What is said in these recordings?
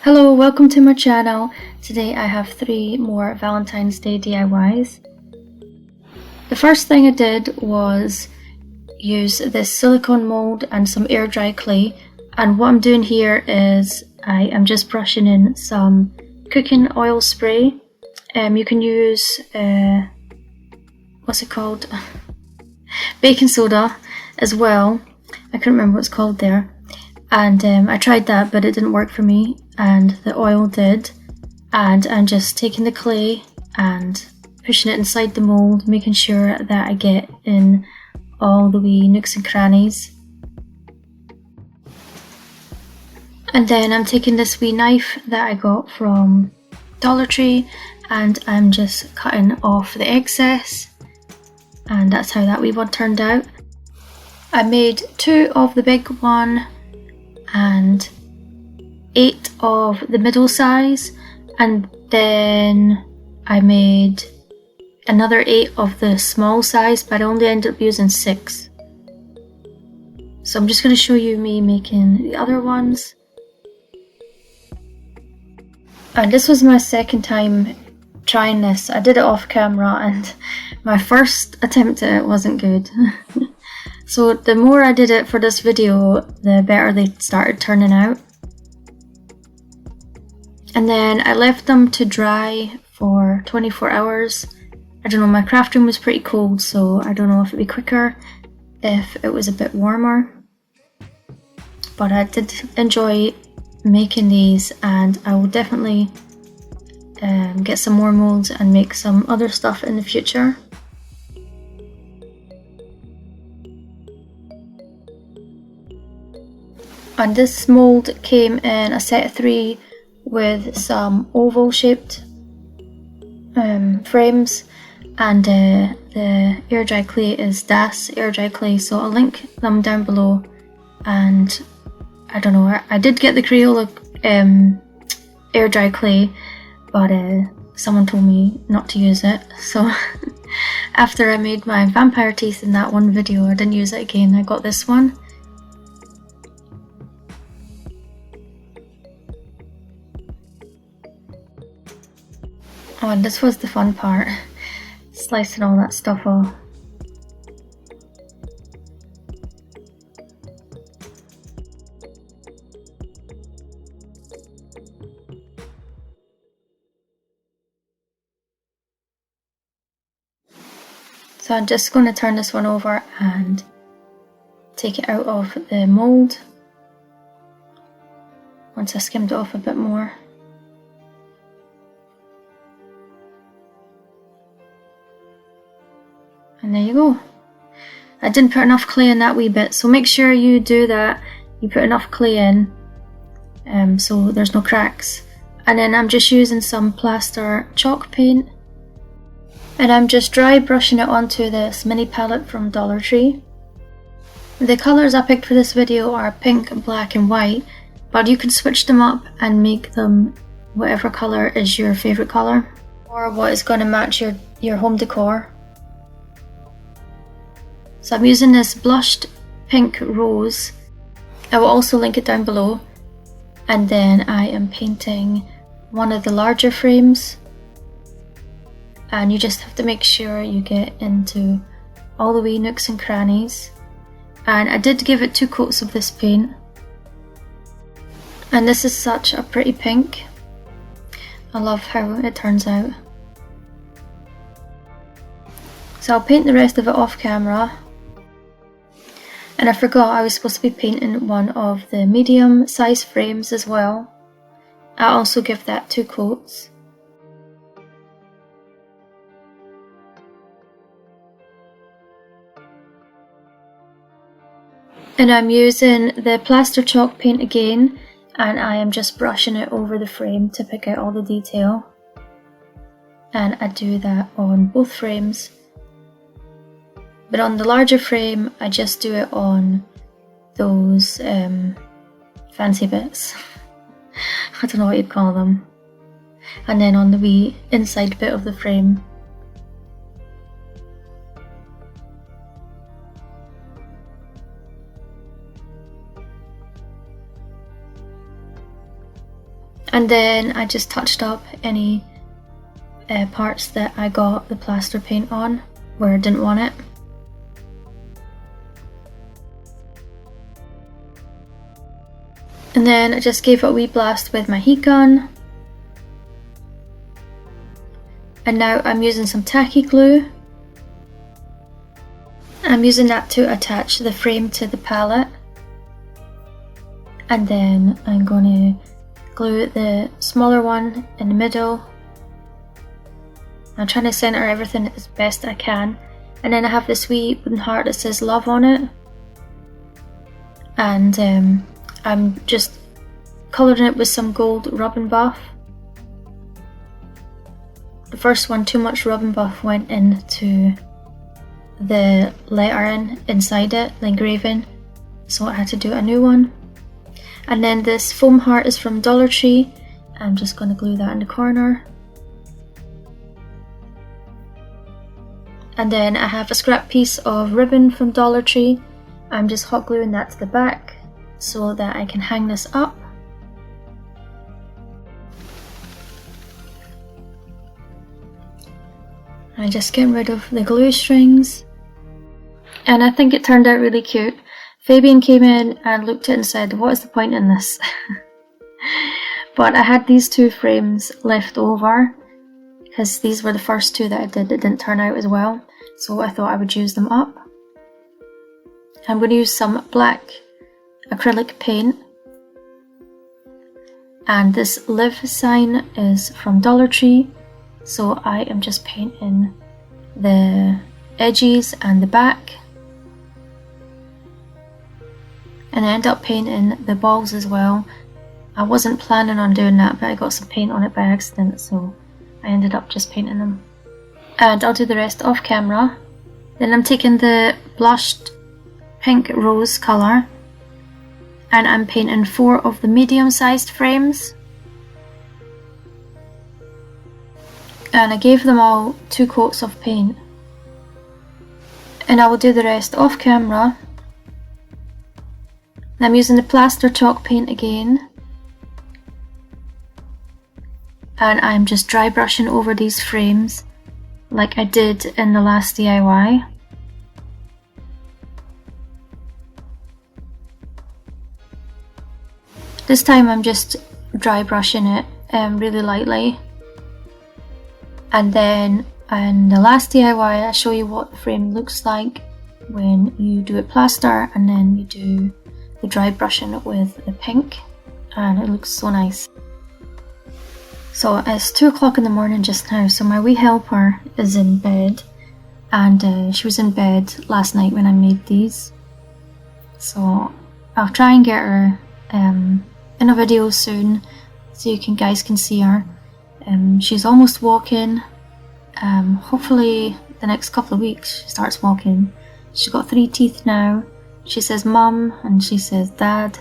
Hello, welcome to my channel. Today I have 3 more Valentine's Day DIYs. The first thing I did was use this silicone mold and some air dry clay, and what I'm doing here is I am just brushing in some cooking oil spray. You can use what's it called? Baking soda as well. I couldn't remember what it's called there. And I tried that, but it didn't work for me, and the oil did. And I'm just taking the clay and pushing it inside the mold, making sure that I get in all the wee nooks and crannies. And then I'm taking this wee knife that I got from Dollar Tree, and I'm just cutting off the excess. And that's how that wee one turned out. I made 2 of the big one and 8 of the middle size, and then I made another 8 of the small size, but I only ended up using 6. So I'm just going to show you me making the other ones. And this was my second time trying this. I did it off camera and my first attempt at it wasn't good. So the more I did it for this video, the better they started turning out. And then I left them to dry for 24 hours. I don't know, my craft room was pretty cold, so I don't know if it'd be quicker if it was a bit warmer. But I did enjoy making these, and I will definitely get some more molds and make some other stuff in the future. And this mold came in a set of 3 with some oval shaped frames, and the air dry clay is Das air dry clay, so I'll link them down below. And I don't know, I did get the Crayola air dry clay, but someone told me not to use it, so after I made my vampire teeth in that one video, I didn't use it again. I got this one. Oh, and this was the fun part, slicing all that stuff off. So I'm just going to turn this one over and take it out of the mold once I skimmed it off a bit more. And there you go. I didn't put enough clay in that wee bit, so make sure you do that. You put enough clay in so there's no cracks. And then I'm just using some plaster chalk paint, and I'm just dry brushing it onto this mini palette from Dollar Tree. The colours I picked for this video are pink, black and white, but you can switch them up and make them whatever colour is your favourite colour, or what is going to match your home decor. So I'm using this blushed pink rose. I will also link it down below. And then I am painting one of the larger frames. And you just have to make sure you get into all the wee nooks and crannies. And I did give it 2 coats of this paint. And this is such a pretty pink. I love how it turns out. So I'll paint the rest of it off camera. And I forgot I was supposed to be painting one of the medium size frames as well. I'll also give that 2 coats. And I'm using the plaster chalk paint again, and I am just brushing it over the frame to pick out all the detail. And I do that on both frames. But on the larger frame, I just do it on those fancy bits. I don't know what you'd call them. And then on the wee inside bit of the frame, And then I just touched up any parts that I got the plaster paint on where I didn't want it. And then I just gave it a wee blast with my heat gun. And now I'm using some tacky glue. I'm using that to attach the frame to the palette. And then I'm going to glue the smaller one in the middle. I'm trying to center everything as best I can. And then I have this wee wooden heart that says love on it. And I'm just colouring it with some gold rub and buff. The first one, too much rub and buff went into the lettering inside it, the engraving, so I had to do a new one. And then this foam heart is from Dollar Tree. I'm just going to glue that in the corner. And then I have a scrap piece of ribbon from Dollar Tree. I'm just hot gluing that to the back so that I can hang this up. I'm just getting rid of the glue strings. And I think it turned out really cute. Fabian came in and looked at it and said, what is the point in this? But I had these two frames left over because these were the first two that I did that didn't turn out as well. So I thought I would use them up. I'm going to use some black acrylic paint. And this live sign is from Dollar Tree. So I am just painting the edges and the back. And I end up painting the balls as well. I wasn't planning on doing that, but I got some paint on it by accident, so I ended up just painting them. And I'll do the rest off camera. Then I'm taking the blushed pink rose colour and I'm painting 4 of the medium-sized frames. And I gave them all 2 coats of paint. And I will do the rest off camera. I'm using the plaster chalk paint again. And I'm just dry brushing over these frames like I did in the last DIY. This time I'm just dry brushing it really lightly. And then in the last DIY I show you what the frame looks like when you do it plaster and then you do the dry brushing with the pink, and it looks so nice. So it's 2 o'clock in the morning just now, so my wee helper is in bed, and she was in bed last night when I made these. So I'll try and get her in a video soon so you guys can see her. She's almost walking. Hopefully the next couple of weeks she starts walking. She's got 3 teeth now. She says mum and she says dad,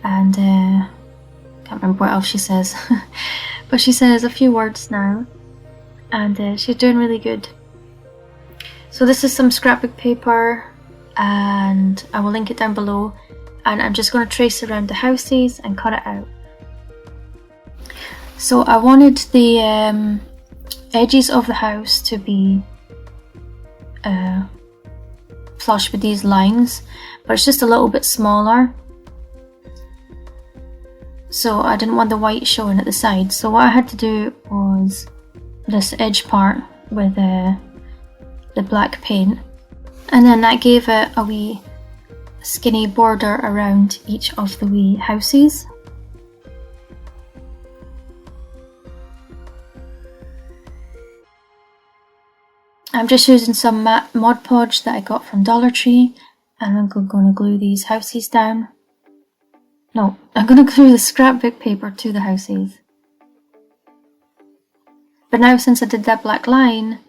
and can't remember what else she says. But she says a few words now, and she's doing really good. So this is some scrapbook paper, and I will link it down below, and I'm just going to trace around the houses and cut it out. So I wanted the edges of the house to be flush with these lines, but it's just a little bit smaller, so I didn't want the white showing at the side. So what I had to do was this edge part with the black paint, and then that gave it a wee skinny border around each of the wee houses. I'm just using some matte Mod Podge that I got from Dollar Tree, and I'm going to glue these houses down. No, I'm going to glue the scrapbook paper to the houses. But now since I did that black line,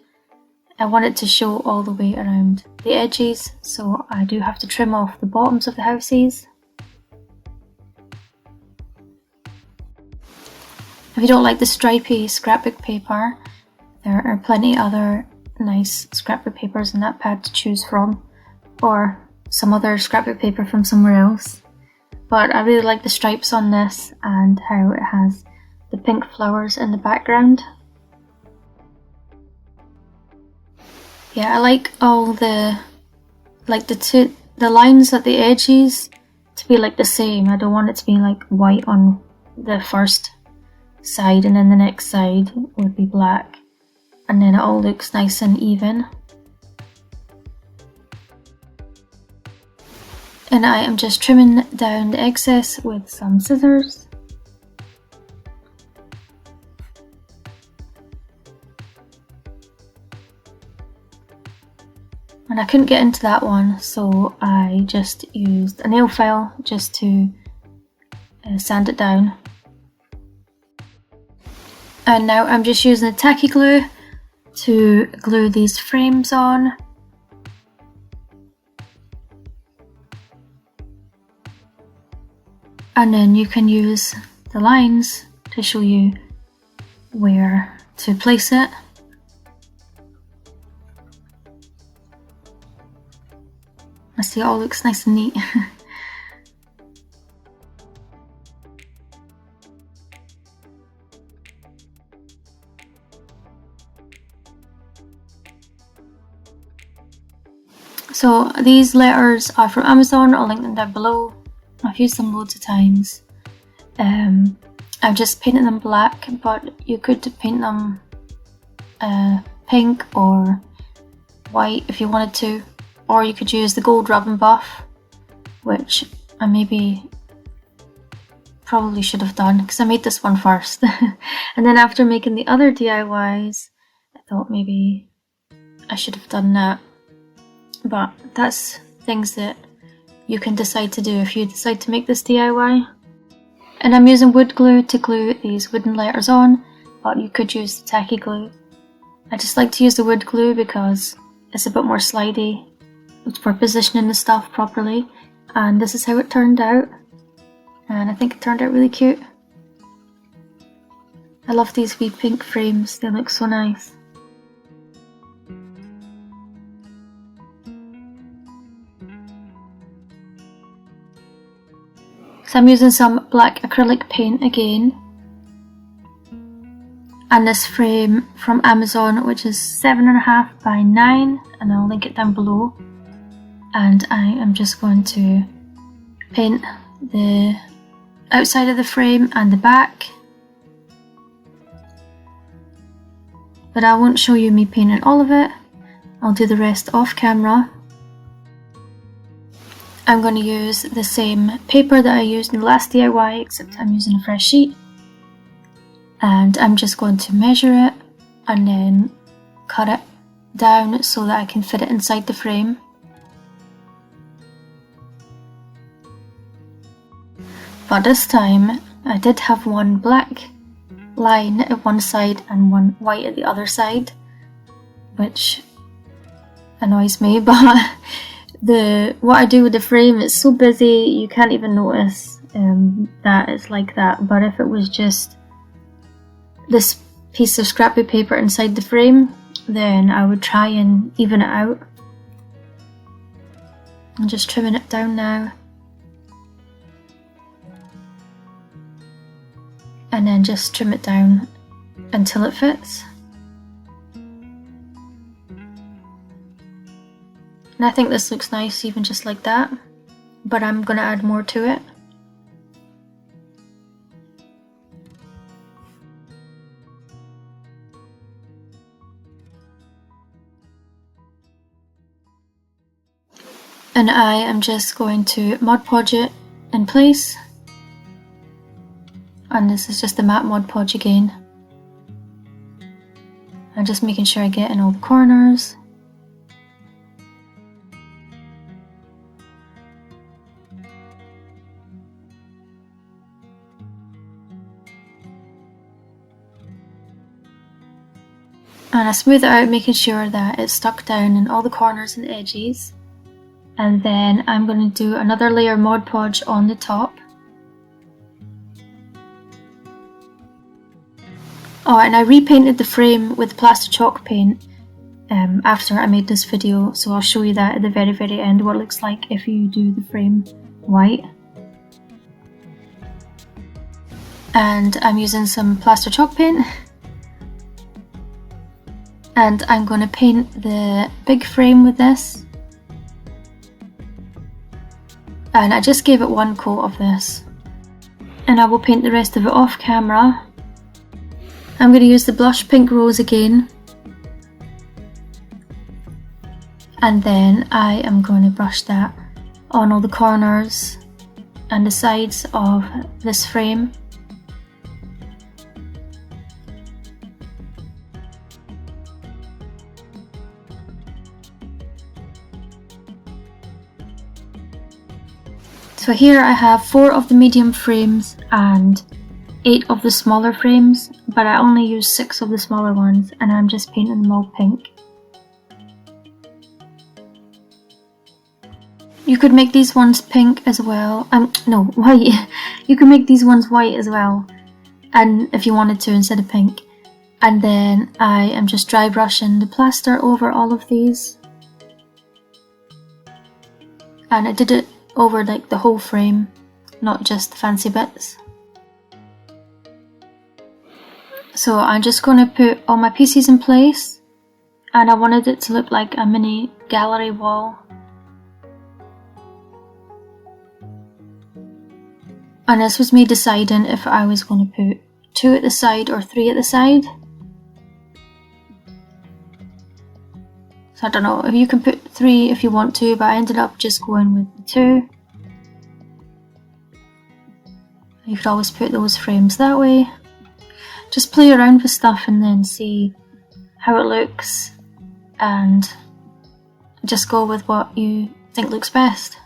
I want it to show all the way around the edges, so I do have to trim off the bottoms of the houses. If you don't like the stripy scrapbook paper, there are plenty other nice scrapbook papers in that pad to choose from, or some other scrapbook paper from somewhere else. but I really like the stripes on this and how it has the pink flowers in the background. Yeah, I like all the lines at the edges to be like the same. I don't want it to be like white on the first side and then the next side would be black, and then it all looks nice and even. And I am just trimming down the excess with some scissors. And I couldn't get into that one, so I just used a nail file just to sand it down. And now I'm just using a tacky glue to glue these frames on. And then you can use the lines to show you where to place it. I see it all looks nice and neat. So these letters are from Amazon, I'll link them down below. I've used them loads of times. I've just painted them black, but you could paint them pink or white if you wanted to, or you could use the gold rub and buff, which I probably should have done because I made this one first. And then after making the other DIYs, I thought maybe I should have done that. But that's things that you can decide to do if you decide to make this DIY. And I'm using wood glue to glue these wooden letters on, but you could use the tacky glue. I just like to use the wood glue because it's a bit more slidey for positioning the stuff properly. And this is how it turned out. And I think it turned out really cute. I love these wee pink frames, they look so nice. So I'm using some black acrylic paint again, and this frame from Amazon, which is 7.5 by 9, and I'll link it down below. And I am just going to paint the outside of the frame and the back, but I won't show you me painting all of it. I'll do the rest off camera. I'm going to use the same paper that I used in the last DIY, except I'm using a fresh sheet. And I'm just going to measure it and then cut it down so that I can fit it inside the frame. But this time I did have one black line at one side and one white at the other side, which annoys me, but what I do with the frame is so busy you can't even notice that it's like that. But if it was just this piece of scrappy paper inside the frame, then I would try and even it out. I'm just trimming it down now, and then just trim it down until it fits. And I think this looks nice even just like that, but I'm going to add more to it. And I am just going to Mod Podge it in place. And this is just the matte Mod Podge again. I'm just making sure I get in all the corners. And I smooth it out, making sure that it's stuck down in all the corners and edges. And then I'm going to do another layer Mod Podge on the top. Oh, and I repainted the frame with plaster chalk paint after I made this video, so I'll show you that at the very end, what it looks like if you do the frame white. and I'm using some plaster chalk paint, and I'm going to paint the big frame with this, and I just gave it one coat of this, and I will paint the rest of it off camera. I'm going to use the blush pink rose again, and then I am going to brush that on all the corners and the sides of this frame. So here I have 4 of the medium frames and 8 of the smaller frames, but I only use 6 of the smaller ones, and I'm just painting them all pink. You could make these ones pink as well, no, white. You could make these ones white as well, and if you wanted to, instead of pink. And then I am just dry brushing the plaster over all of these. And I did it over like the whole frame, not just the fancy bits. So I'm just going to put all my pieces in place, and I wanted it to look like a mini gallery wall. And this was me deciding if I was going to put 2 at the side or 3 at the side. So I don't know, if you can put 3 if you want to, but I ended up just going with 2. You could always put those frames that way. Just play around with stuff and then see how it looks, and just go with what you think looks best.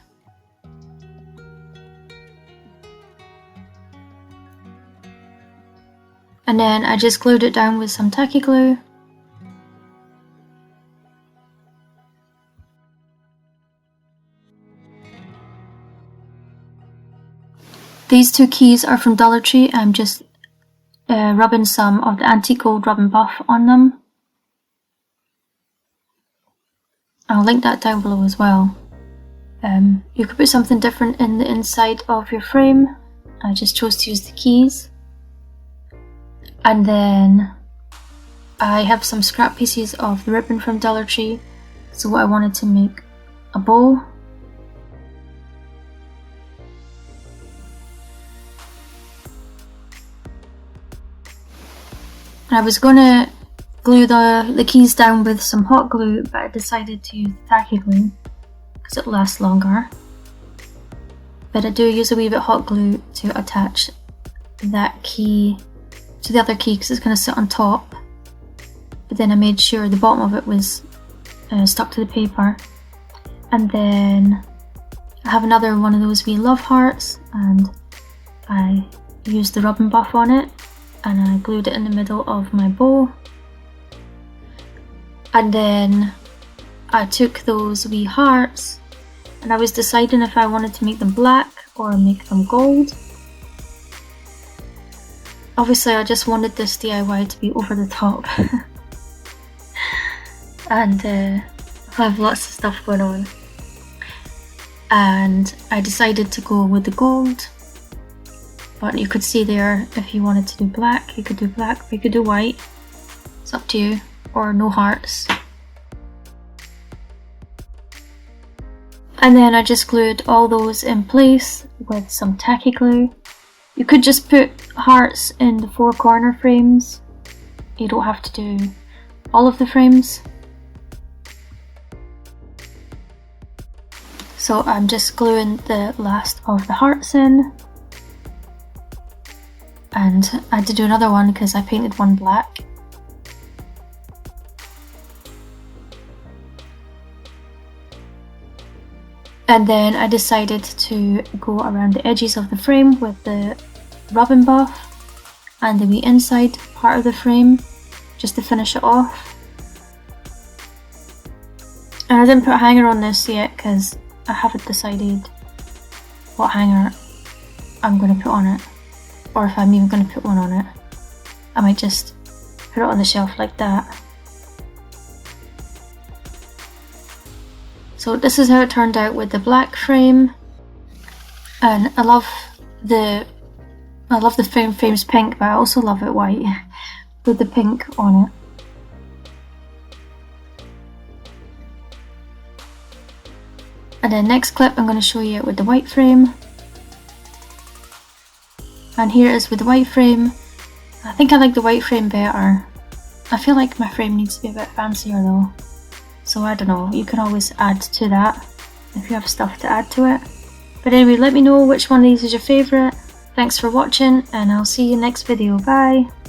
And then I just glued it down with some tacky glue. These 2 keys are from Dollar Tree. I'm just rubbing some of the antique gold rub and buff on them. I'll link that down below as well. You could put something different in the inside of your frame. I just chose to use the keys. And then I have some scrap pieces of the ribbon from Dollar Tree, so I wanted to make a bow. I was going to glue the keys down with some hot glue, but I decided to use tacky glue because it lasts longer. But I do use a wee bit hot glue to attach that key to the other key because it's going to sit on top. But then I made sure the bottom of it was stuck to the paper. And then I have another one of those wee love hearts, and I used the rub and buff on it, and I glued it in the middle of my bow. And then I took those wee hearts, and I was deciding if I wanted to make them black or make them gold. Obviously I just wanted this DIY to be over the top. And I have lots of stuff going on. And I decided to go with the gold. But you could see there, if you wanted to do black, you could do black, or you could do white. It's up to you. Or no hearts. And then I just glued all those in place with some tacky glue. You could just put hearts in the 4 corner frames. You don't have to do all of the frames. So I'm just gluing the last of the hearts in. And I had to do another one because I painted one black. And then I decided to go around the edges of the frame with the rub and buff and the wee inside part of the frame just to finish it off. And I didn't put a hanger on this yet because I haven't decided what hanger I'm going to put on it, or if I'm even going to put one on it. I might just put it on the shelf like that. So this is how it turned out with the black frame, and I love the I love the frame's pink, but I also love it white with the pink on it. And then next clip I'm going to show you it with the white frame. And here it is with the white frame. I think I like the white frame better. I feel like my frame needs to be a bit fancier though. So I don't know, you can always add to that if you have stuff to add to it. But anyway, let me know which one of these is your favourite. Thanks for watching and I'll see you next video. Bye!